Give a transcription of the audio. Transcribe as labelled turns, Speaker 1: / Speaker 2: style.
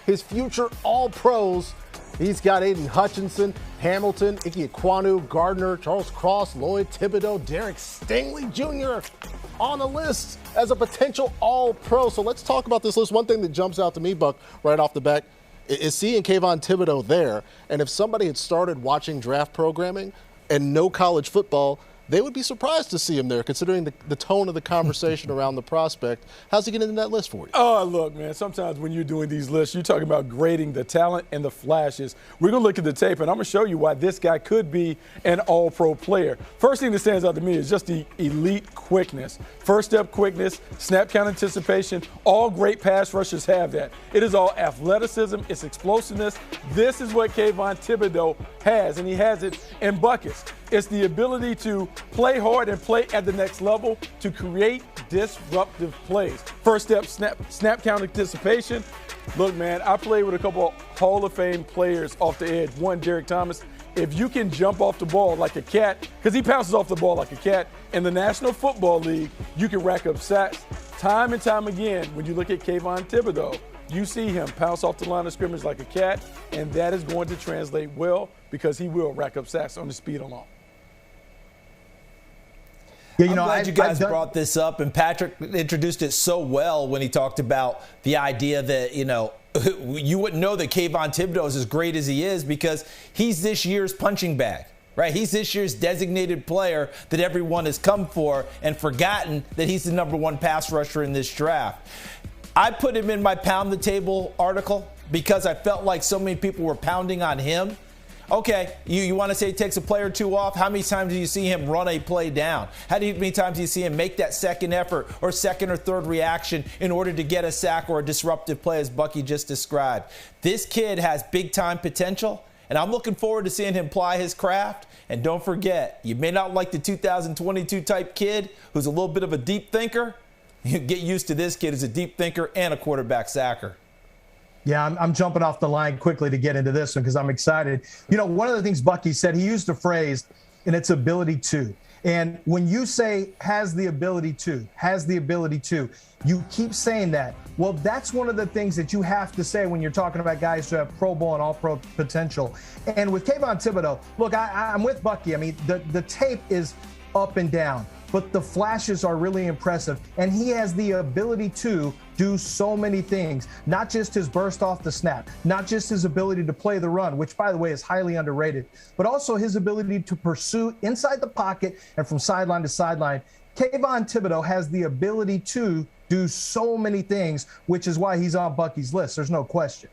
Speaker 1: his future All-Pros. He's got Aiden Hutchinson, Hamilton, Ike Ekwonu, Gardner, Charles Cross, Lloyd Thibodeaux, Derek Stingley Jr. on the list as a potential All-Pro. So let's talk about this list. One thing that jumps out to me, Buck, right off the bat, is seeing Kayvon Thibodeaux there. And if somebody had started watching draft programming and no college football, they would be surprised to see him there, considering the tone of the conversation around the prospect. How's he getting into that list for you?
Speaker 2: Oh, look, man, sometimes when you're doing these lists, you're talking about grading the talent and the flashes. We're going to look at the tape, and I'm going to show you why this guy could be an all-pro player. First thing that stands out to me is just the elite quickness. First step quickness, snap count anticipation, all great pass rushers have that. It is all athleticism, it's explosiveness. This is what Kayvon Thibodeaux has, and he has it in buckets. It's the ability to play hard and play at the next level to create disruptive plays. First step, snap count anticipation. Look, man, I played with a couple of Hall of Fame players off the edge. One, Derek Thomas. If you can jump off the ball like a cat, because he pounces off the ball like a cat, in the National Football League, you can rack up sacks. Time and time again, when you look at Kayvon Thibodeaux, you see him pounce off the line of scrimmage like a cat, and that is going to translate well because he will rack up sacks on the speed alone.
Speaker 3: Yeah, I'm glad you guys brought this up, and Patrick introduced it so well when he talked about the idea that, you wouldn't know that Kayvon Thibodeaux is as great as he is because he's this year's punching bag, right? He's this year's designated player that everyone has come for and forgotten that he's the #1 pass rusher in this draft. I put him in my Pound the Table article because I felt like so many people were pounding on him. Okay, you want to say he takes a play or two off? How many times do you see him run a play down? How many times do you see him make that second effort or second or third reaction in order to get a sack or a disruptive play, as Bucky just described? This kid has big-time potential, and I'm looking forward to seeing him ply his craft. And don't forget, you may not like the 2022 type kid who's a little bit of a deep thinker. You get used to this kid as a deep thinker and a quarterback sacker.
Speaker 4: Yeah, I'm jumping off the line quickly to get into this one because I'm excited. One of the things Bucky said, he used a phrase, and it's ability to. And when you say has the ability to, you keep saying that. Well, that's one of the things that you have to say when you're talking about guys who have Pro Bowl and All-Pro potential. And with Kayvon Thibodeaux, look, I'm with Bucky. I mean, the tape is up and down, but the flashes are really impressive. And he has the ability to do so many things, not just his burst off the snap, not just his ability to play the run, which, by the way, is highly underrated, but also his ability to pursue inside the pocket and from sideline to sideline. Kayvon Thibodeaux has the ability to do so many things, which is why he's on Bucky's list. There's no question.